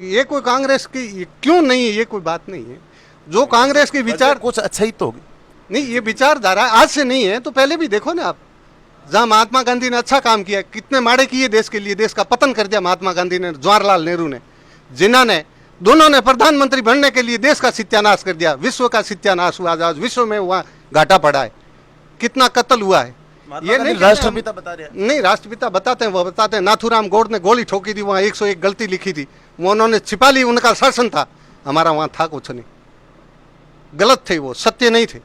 ये कोई कांग्रेस की क्यों नहीं है, ये कोई बात नहीं है। जो कांग्रेस की विचार कुछ अच्छा ही तो होगी। नहीं, ये विचारधारा आज से नहीं है, तो पहले भी देखो ना आप, जहां महात्मा गांधी ने अच्छा काम किया, कितने माड़े किए देश के लिए, देश का पतन कर दिया महात्मा गांधी ने, जवाहरलाल नेहरू ने, जिन्हों ने दोनों ने प्रधानमंत्री बनने के लिए देश का सत्यानाश कर दिया, विश्व का सत्यानाश हुआ, आज विश्व में वहाँ घाटा पड़ा है, कितना कत्ल हुआ है। ये नहीं राष्ट्रपिता बता रहे हैं। नहीं, राष्ट्रपिता बताते हैं, वो बताते हैं नाथूराम गौड़ ने गोली ठोकी थी, वहाँ 101 गलती लिखी थी, वो उन्होंने छिपा ली, उनका शासन था, हमारा वहाँ था कुछ नहीं, गलत थे वो, सत्य नहीं थे।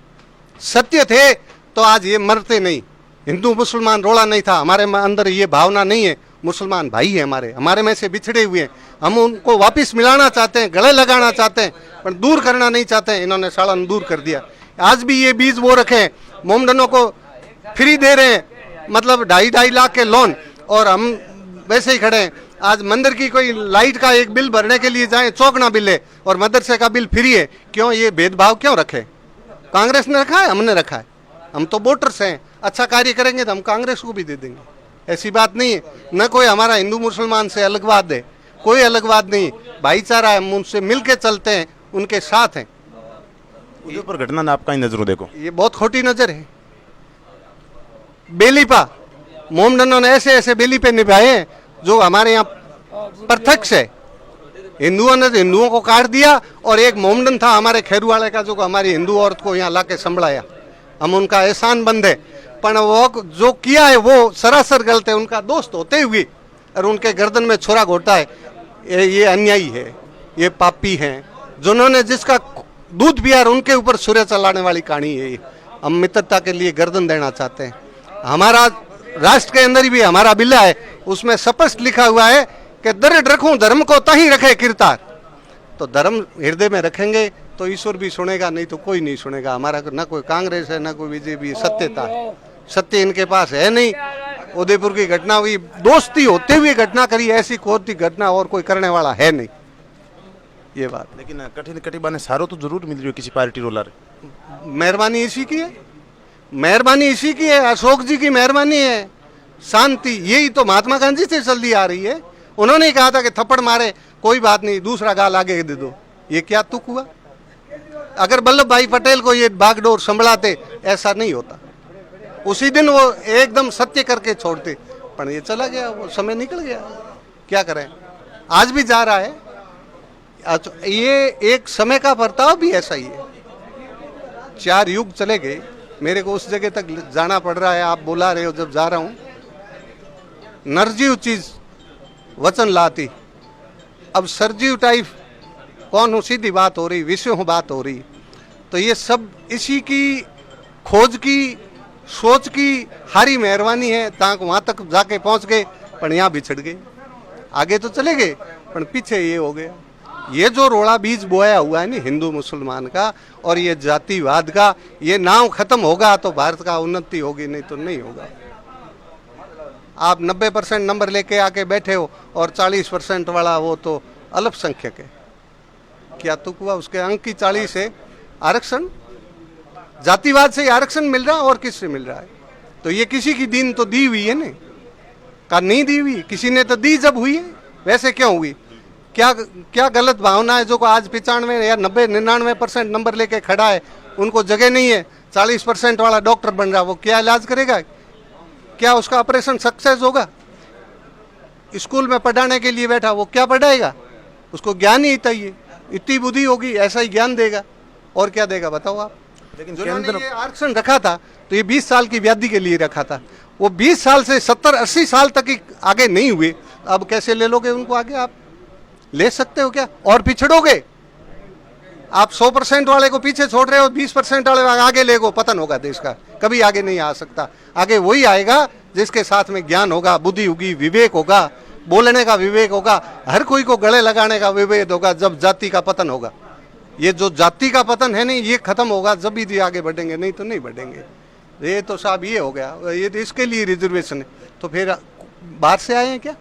सत्य थे तो आज ये मरते नहीं, हिंदू मुसलमान रोड़ा नहीं था, हमारे अंदर ये भावना नहीं है, मुसलमान भाई है हमारे में से बिछड़े हुए हैं, हम उनको वापस मिलाना चाहते हैं, गले लगाना चाहते हैं, पर दूर करना नहीं चाहते हैं। इन्होंने साला दूर कर दिया। आज भी ये बीज वो रखे हैं, मोमडनों को फ्री दे रहे हैं, मतलब 2.5 लाख के लोन, और हम वैसे ही खड़े हैं। आज मंदिर की कोई लाइट का एक बिल भरने के लिए जाए, चौगना बिल है, और मदरसे का बिल फ्री है। क्यों ये भेदभाव क्यों रखे? कांग्रेस ने रखा है, हमने रखा है, हम तो वोटर्स हैं, अच्छा कार्य करेंगे तो हम कांग्रेस को भी दे देंगे, ऐसी बात नहीं है। न कोई हमारा हिंदू मुसलमान से अलगवाद है, कोई अलगवाद नहीं, भाईचारा है, हम उनसे मिल के चलते हैं, उनके साथ हैं। उदयपुर घटना ना आपका ही नजरों देखो, ये बहुत खोटी नजर है। बेलीपा मोमडनों ने ऐसे ऐसे बेली पे निभाए हैं जो हमारे यहाँ प्रत्यक्ष है। हिंदुओं ने हिंदुओं को काट दिया, और एक मोमडन था हमारे खैरुवाड़े का जो हमारी हिंदू औरत को यहाँ लाके संभलाया, हम उनका एहसान बंद है। पर वो जो किया है वो सरासर गलत है, उनका दोस्त होते हुए और उनके गर्दन में छोरा घोटा है, ये अन्यायी है, ये पापी हैं। जिन्होंने जिसका दूध पिया उनके ऊपर सूर्य चलाने वाली कहानी है। हम मित्रता के लिए गर्दन देना चाहते हैं। हमारा राष्ट्र के अंदर भी हमारा बिल्ला है, उसमें स्पष्ट लिखा हुआ है कि दृढ़ रखूं धर्म को तहीं रखे किरतार। तो धर्म हृदय में रखेंगे तो ईश्वर भी सुनेगा, नहीं तो कोई नहीं सुनेगा। हमारा न कोई कांग्रेस है, न कोई बीजेपी है, सत्यता है, सत्य इनके पास है नहीं। उदयपुर की घटना हुई, दोस्ती होते हुए घटना करी, ऐसी खोती घटना और कोई करने वाला है नहीं, ये बात। लेकिन कठिन कटिबाने सारो तो जरूर मिल रही है किसी पार्टी रोलर। मेहरबानी इसी की है, मेहरबानी इसी की है, अशोक जी की मेहरबानी है, शांति। यही तो महात्मा गांधी से चलती आ रही है। उन्होंने कहा था कि थप्पड़ मारे कोई बात नहीं, दूसरा गाल आगे दे दो। ये क्या तुक हुआ? अगर वल्लभ भाई पटेल को ये बागडोर संभलाते, ऐसा नहीं होता। उसी दिन वो एकदम सत्य करके छोड़ते, पर ये चला गया, वो समय निकल गया, क्या करें। आज भी जा रहा है, ये एक समय का बर्ताव भी ऐसा ही है। 4 युग चले गए, मेरे को उस जगह तक जाना पड़ रहा है, आप बुला रहे हो, जब जा रहा हूँ। नरजीव चीज वचन लाती, अब सरजीव टाइप कौन हो, सीधी बात हो रही, विषयों बात हो रही। तो ये सब इसी की खोज की, सोच की हारी मेहरबानी है, ताक वहाँ तक जाके पहुँच गए, पर यहाँ बिछड़ गए। आगे तो चले गए, पर पीछे ये हो गया। ये जो रोड़ा बीज बोया हुआ है ना हिंदू मुसलमान का और ये जातिवाद का, ये नाव खत्म होगा तो भारत का उन्नति होगी, नहीं तो नहीं होगा। आप 90% नंबर लेके आके बैठे हो और 40% वाला वो तो अल्पसंख्यक है, क्या तुक हुआ? उसके अंक की 40 है आरक्षण, जातिवाद से आरक्षण मिल रहा है, और किससे मिल रहा है? तो ये किसी की दीन तो दी हुई है ना, का नहीं दी हुई, किसी ने तो दी जब हुई है, वैसे क्यों हुई? क्या गलत भावना है जो को आज 95 या 90-99% नंबर लेके खड़ा है, उनको जगह नहीं है, 40% वाला डॉक्टर बन रहा, वो क्या इलाज करेगा? क्या उसका ऑपरेशन सक्सेस होगा? स्कूल में पढ़ाने के लिए बैठा, वो क्या पढ़ाएगा? उसको ज्ञान ही चाहिए, इतनी बुद्धि होगी ऐसा ही ज्ञान देगा, और क्या देगा बताओ आप? लेकिन जिन्होंने ये आरक्षण रखा था तो ये 20 साल की व्याधि के लिए रखा था, वो 20 साल से 70-80 साल तक ही आगे नहीं हुए, अब कैसे ले लोगे उनको आगे? आप ले सकते हो क्या? और पिछड़ोगे आप। 100% वाले को पीछे छोड़ रहे हो, 20% वाले आगे ले गो, पतन होगा देश का, कभी आगे नहीं आ सकता। आगे वही आएगा जिसके साथ में ज्ञान होगा, बुद्धि होगी, विवेक होगा, बोलने का विवेक होगा, हर कोई को गले लगाने का विवेक होगा, जब जाति का पतन होगा। ये जो जाति का पतन है नहीं, ये खत्म होगा जब भी आगे बढ़ेंगे, नहीं तो नहीं बढ़ेंगे। ये तो साहब ये हो गया, ये तो इसके लिए रिजर्वेशन है। तो फिर बाहर से आए हैं क्या?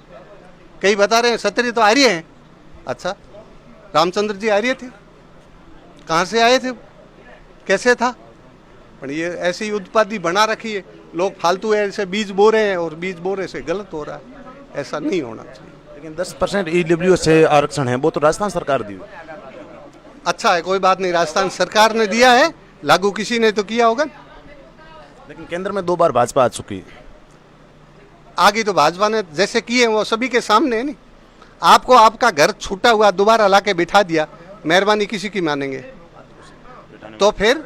कई बता रहे हैं क्षत्रिय तो आर्य हैं। अच्छा, रामचंद्र जी आर्य थे? कहाँ से आए थे, कैसे था? पर ये ऐसी उत्पादी बना रखी है, लोग फालतू ऐसे बीज बो रहे हैं, और बीज बोने से गलत हो रहा है, ऐसा नहीं होना चाहिए। लेकिन 10% ईडब्ल्यू से आरक्षण है वो तो राजस्थान सरकार दी हुई है। अच्छा है, कोई बात नहीं, राजस्थान सरकार ने दिया है, लागू किसी ने तो किया होगा। लेकिन केंद्र में 2 बार भाजपा आ चुकी है। आगे तो भाजपा ने जैसे किए वो सभी के सामने है। नहीं, आपको आपका घर छूटा हुआ दोबारा लाके बिठा दिया, मेहरबानी किसी की मानेंगे? तो फिर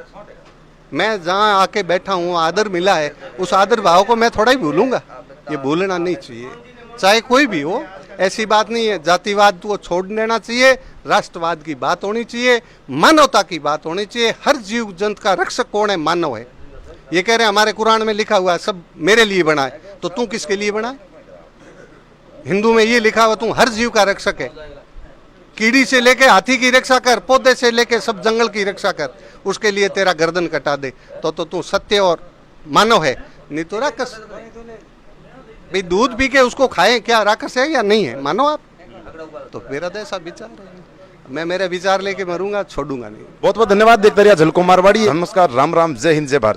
मैं जहाँ आके बैठा हूँ, आदर मिला है, उस आदर भाव को मैं थोड़ा ही भूलूंगा? ये भूलना नहीं चाहिए, चाहे कोई भी हो। ऐसी बात नहीं है, जातिवाद को छोड़ देना चाहिए, राष्ट्रवाद की बात होनी चाहिए, मानवता की बात होनी चाहिए। हर जीव जंतु का रक्षक कौन है? मानव है। ये कह रहे हैं हमारे कुरान में लिखा हुआ है सब मेरे लिए बना है, तो तू किसके लिए बना है? हिंदू में ये लिखा हुआ तू हर जीव का रक्षक है। कीड़ी से लेके हाथी की रक्षा कर, पौधे से लेके सब जंगल की रक्षा कर, उसके लिए तेरा गर्दन कटा दे तो तू सत्य और मानव है, नहीं तो राक्षस। भाई दूध पी के उसको खाएं, क्या राक्षस है या नहीं है? मानो आप। तो मेरा तो ऐसा विचार है, मैं मेरे विचार लेके मरूंगा, छोड़ूंगा नहीं। बहुत बहुत धन्यवाद। देखते रहिए झलको मारवाड़ी। नमस्कार, राम राम, जय हिंद, जय भारत।